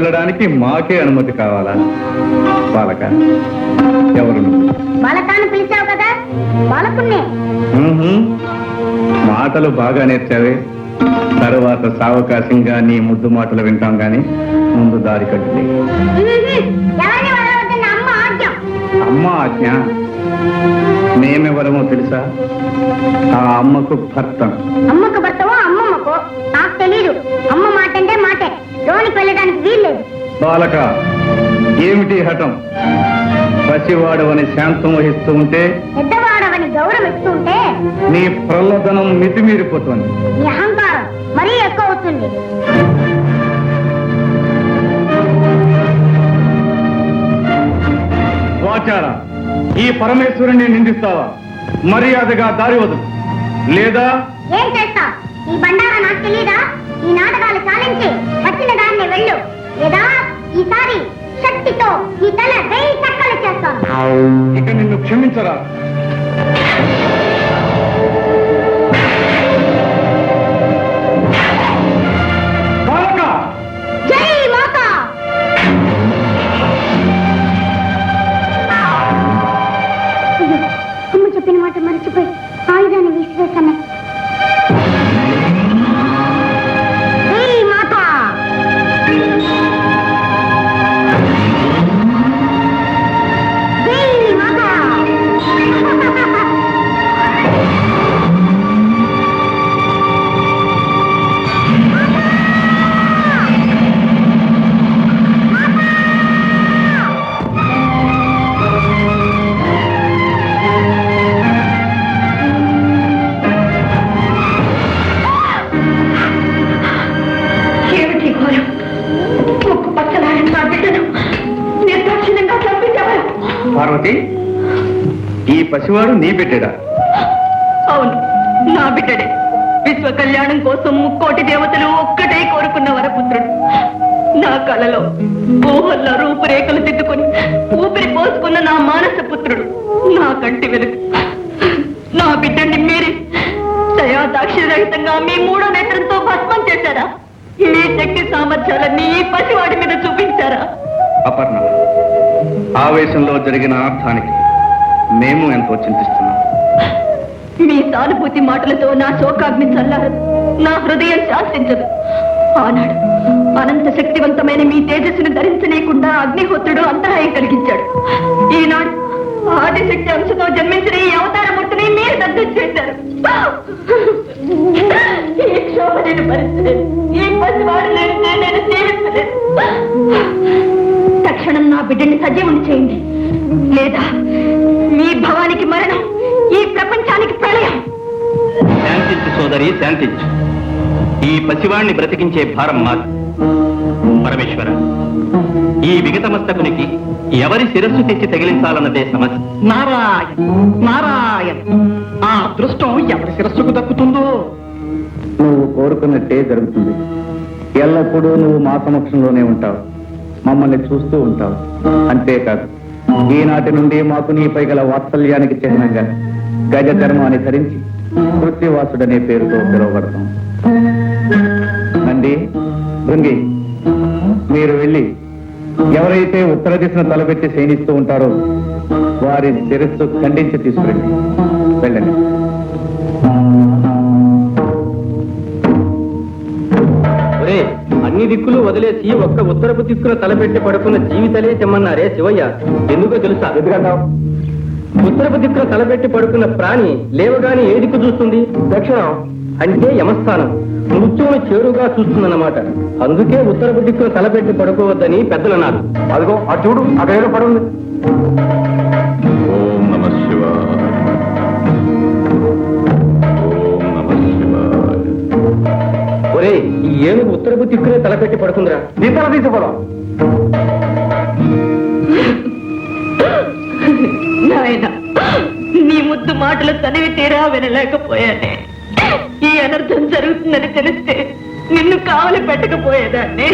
వెళ్ళడానికి మాకే అనుమతి కావాలా? బాలక, ఎవరు? బాలకాన్ని పిలిచావు కదా, బాలకున్నే. మాటలు బాగా నేర్చావే. తరువాత సావకాశంగా నీ ముద్దు మాటలు వింటాం గాని ముందు దారి కట్టింది. అమ్మ ఆజ్ఞ. మేమెవరమో తెలుసా? ఆ అమ్మకు భర్త. అమ్మకు భర్తవో అమ్మమ్మకో నాకు తెలీదు. అమ్మ మాట అంటే మాటే, లోనికి వెళ్ళడానికి వీల్లేదు. బాలక, ఏమిటి హఠం? పసివాడవని శాంతం వహిస్తూ ఉంటే, పెద్దవాడవని గౌరవం ఇస్తూ ఉంటే నీ ప్రలోభనం మితిమీరిపోతుంది. నీ అహంకారం మరీ ఎక్కువ అవుతుంది. వాచారా, ఈ పరమేశ్వరుని నిందిస్తావా? మర్యాదగా దారి వదులు, లేదా ఏం చేస్తా? ఈ బండారా నాకు తెలీదా? ఈ నాటకాలు చాలించి వచ్చిన దాన్ని వెళ్ళు, లేదా ఈసారి శక్తితో ఈ తల 1000 చక్కలు చేస్తాను. ఇక నిన్ను క్షమించరా? జై మాతా! అమ్మ చెప్పిన మాట మర్చిపోయి ఆయుధాన్ని విసిరేస్తాను. జై మాతా! జై మాతా! ఏమిటి ఘోరం? ముక్కు పచ్చలాడిన నా బిడ్డను నిర్దాక్షిణ్యంగా చంపించారు. పార్వతి, ఈ పసివాడు నీ బిడ్డడా? అవును, నా బిడ్డడే. విశ్వ కళ్యాణం కోసం ముక్కోటి దేవతలు ఒక్కటే కోరుకున్న వరపుత్రుడు. నా కలలో ఊహల్లో రూపురేఖలు దిద్దుకొని ఊపిరి పోసుకున్న నా మానస పుత్రుడు, నా కంటి వెలుగు. నా బిడ్డని మీరే దయాదాక్షిణ్యరహితంగా మీ 3వ నేత్రంతో భస్మం చేశారా? మీ శక్తి సామర్థ్యాలన్నీ ఈ పసివాడి మీద చూపించారా? అపర్ణ, ఆవేశంలో జరిగిన అర్థానికి మేము ఎంతో చింతిస్తున్నాం. మీ సానుభూతి మాటలతో నా శోకాగ్ని చల్లారదు, నా హృదయం శాసించదు. ఆనాడు అనంత శక్తివంతమైన మీ తేజస్సును ధరించలేకుండా అగ్నిహోత్రుడు అంతరాయం కలిగించాడు. ఈనాడు ఆదిశక్తి అంశతో జన్మించిన ఈ అవతారమూర్తిని మీరు దగ్ధం చేశారు. ఈ క్షోభని పరిస్థితి, ఈ పసివాడు లేనిదే నేను జీవించలేదు. తక్షణం నా బిడ్డని సజీవుని చేయండి, లేదా మీ భవానికి మరణం, ఈ ప్రపంచానికి ప్రళయం. శాంతించు సోదరి, శాంతించు. ఈ పసివాణ్ణి బ్రతికించే భారం మాది. పరమేశ్వర, ఈ విగతమస్తకునికి ఎవరి శిరస్సు తెచ్చి తగిలించాలన్నదే సమస్య. నారాయణ నారాయణ, ఆ అదృష్టం ఎవరి శిరస్సుకు దక్కుతుందో. నువ్వు కోరుకున్నట్టే జరుగుతుంది. ఎల్లప్పుడూ నువ్వు మా సమక్షంలోనే ఉంటావు, మమ్మల్ని చూస్తూ ఉంటావు. అంతేకాదు, ఈనాటి నుండి మాకు నీపై గల వాత్సల్యానికి చిహ్నంగా గజ చర్మాన్ని ధరించి కృత్తివాసుడనే పేరుతో పిలువబడతాం. నంది, భృంగి, మీరు వెళ్ళి ఎవరైతే ఉత్తర దిశను తలపెట్టి శయనిస్తూ ఉంటారో వారి శిరస్సు ఖండించి తీసుకురండి. వెళ్ళండి. అన్ని దిక్కులు వదిలేసి ఒక్క ఉత్తరపు దిక్కున తలపెట్టి పడుకున్న జీవితలే తెమ్మన్నారే శివయ్య. ఎందుకో తెలుసా? ఎందుకంటావు? ఉత్తరపు దిక్కున తలపెట్టి పడుకున్న ప్రాణి లేవగాని ఏ దిక్కు చూస్తుంది? దక్షిణం. అంటే యమస్థానం. మృత్యువును చేరుగా చూస్తుందన్నమాట. అందుకే ఉత్తరపు దిక్కున తలపెట్టి పడుకోవద్దని పెద్దలు అన్నారు. అదిగో ఆ చూడు, అక్కడ ఏదో పడుంది. ఓం నమః శివాయ. ఓం నమః శివాయ. ఒరే, ఈ ఏనుగు ఉత్తరపు దిక్కునే తలపెట్టి పడుకుందిరా. నీ తల తీసుకోవడం. నాయన, నీ ముద్దు మాటలు తనివి తీరా వినలేకపోయానే. ఈ అనర్థం జరుగుతుందని తెలిస్తే నిన్ను కావలి పెట్టకపోయేదాన్ని.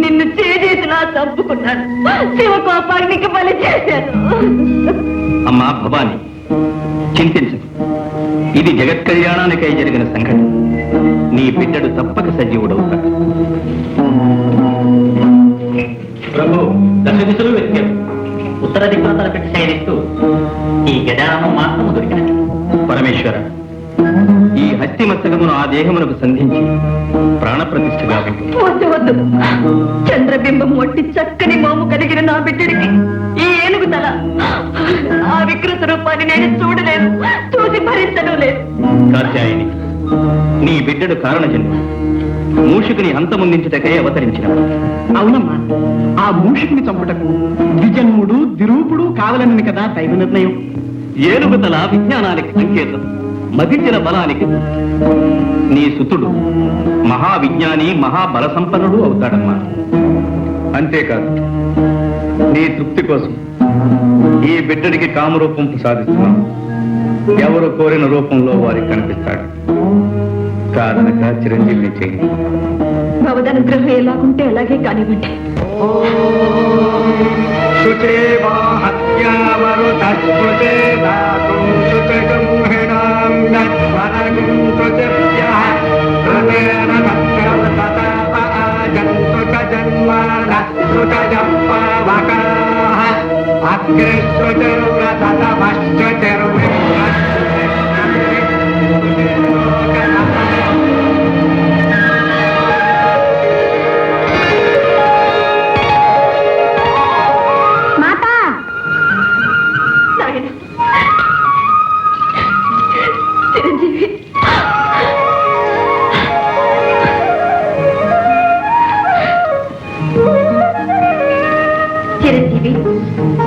నిన్ను చేసేసినా చంపుకున్నాను. శివకోపానికి బలి చేశాను. అమ్మా భవాని, చింతించదు. ఇది జగత్ కళ్యాణానికై జరిగిన సంఘటన. నీ బిడ్డడు తప్పక సజీవుడవుతాడు. దిశలు వెతికారు. ఉత్తర దిక్కున తలపెట్టి శయనిస్తూ ఈ గజానం మాత్రము దొరికినది. పరమేశ్వర, ఈ హస్తి మస్తకమును ఆ దేహమునకు సంధించి ప్రాణప్రతిష్ఠ గావింపు. వద్దు వద్దు, చంద్రబింబం వంటి చక్కని మోము కలిగిన నా బిడ్డడికి ఈ ఏనుగు తల, ఆ వికృత రూపాన్ని నేను చూడలేదు, చూసి భరించడం లేదు. కాత్యాయని, నీ బిడ్డడు కారణ జన్మ, మూషికుని అంతమొందించుటకై అవతరించిన. అవునమ్మా, ఆ మూషికుని చంపుటకు ద్విజన్ముడు ద్విరూపుడు కావాలని కదా దైవ నిర్ణయం. ఏనుగు తల విజ్ఞానానికి సంకేతం, మదించిన బలానికి. నీ సుతుడు మహావిజ్ఞాని, మహాబల సంపన్నుడు అవుతాడమ్మా. అంతేకాదు, నీ తృప్తి కోసం ఈ బిడ్డడికి కామరూపం ప్రసాదిస్తున్నాను. ఎవరు కోరిన రూపంలో వారికి కనిపిస్తాడు. కాదనక చిరంజీవిని చేయండి. భవదనుగ్రహం ఎలాగుంటే అలాగే కానివ్వండి. నాయనా, చిరంజీవి, చిరంజీవి,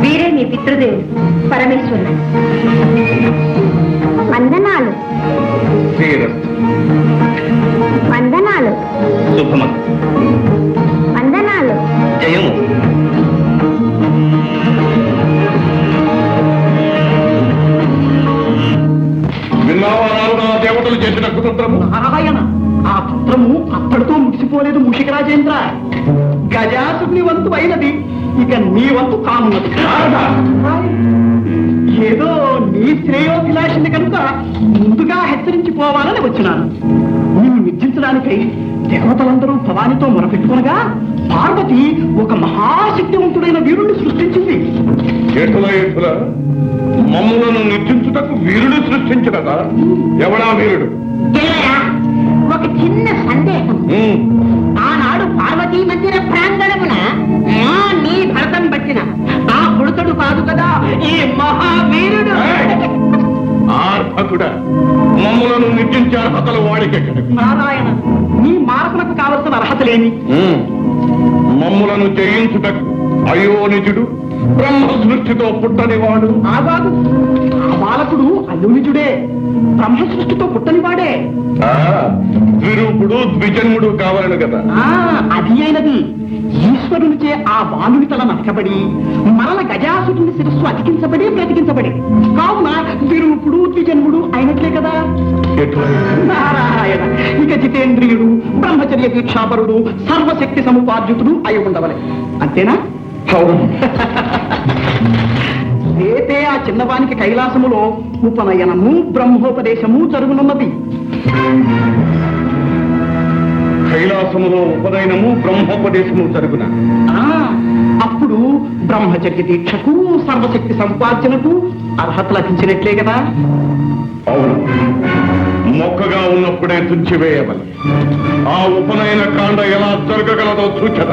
వీరే మీ పితృదేవుడు పరమేశ్వరుడు. వందనాలు శ్రీరస్తు. వందనాలు శుభమస్తు. వందనాలు. జయము. దేవతలు చేసిన కుతంత్రము. నారాయణ, ఆ పుత్రము అత్తడితో ముగిసిపోలేదు మూషికరాజేంద్ర. గజాసుని వంతు అయినది, ఇక నీ వంతు కానున్నది. ఏదో నీ శ్రేయోభిలాషిని కనుక ముందుగా హెచ్చరించిపోవాలని వచ్చినాను. నిన్ను నిర్జించడానికై దేవతలందరూ భవానితో మొరపెట్టుకునగా పార్వతి ఒక మహాశక్తివంతుడైన వీరుణ్ణి సృష్టించింది. ఏఠుల మమ్ములను నిర్జించుటకు వీరుడు సృష్టించినదా? ఎవడా వీరుడు? ఒక చిన్న సందేహం. ఆనాడు పార్వతీ మందిర ప్రాంగణమున నీ భరతం పట్టిన ఆ పుడతడు కాదు కదా ఈ మహావీరుడు. ఆర్భకుడా, మమ్ములను నిర్జించే అర్హతలు వాడికెక్కడి? నారాయణ, నీ మారకులకు కావలసిన అర్హతలేమి? మమ్ములను జయించుటకు అయోనిజుడు బ్రహ్మ సృష్టితో పుట్టనివాడు. ఆగాదు, ఆ బాలకుడు అయోనిజుడే, బ్రహ్మ సృష్టితో పుట్టనివాడే. ద్విరూపుడు ద్విజన్ముడు కావాలను కదా. అది అయినది. ఈశ్వరునిచే ఆ బాలుని తల నరకబడి మరల గజాసురుని శిరస్సు అతికించబడి బ్రతికించబడి కావున ద్విరూపుడు ద్విజన్ముడు అయినట్లే కదా. నారాయణ, ఇక జితేంద్రియుడు, బ్రహ్మచర్య దీక్షాపరుడు, సర్వశక్తి సముపార్జితుడు అయి ఉండవలే. అంతేనా? రేపే ఆ చిన్నవానికి కైలాసములో ఉపనయనము బ్రహ్మోపదేశము జరుగునున్నది. కైలాసములో ఉపనయనము బ్రహ్మోపదేశము జరుగున. అప్పుడు బ్రహ్మచర్య దీక్షకు సర్వశక్తి సంపార్జనకు అర్హత లభించినట్లే కదా. అవును, మొక్కగా ఉన్నప్పుడే తుంచివేయవలె. ఆ ఉపనయన కాండ ఎలా జరగగలదో సూచన.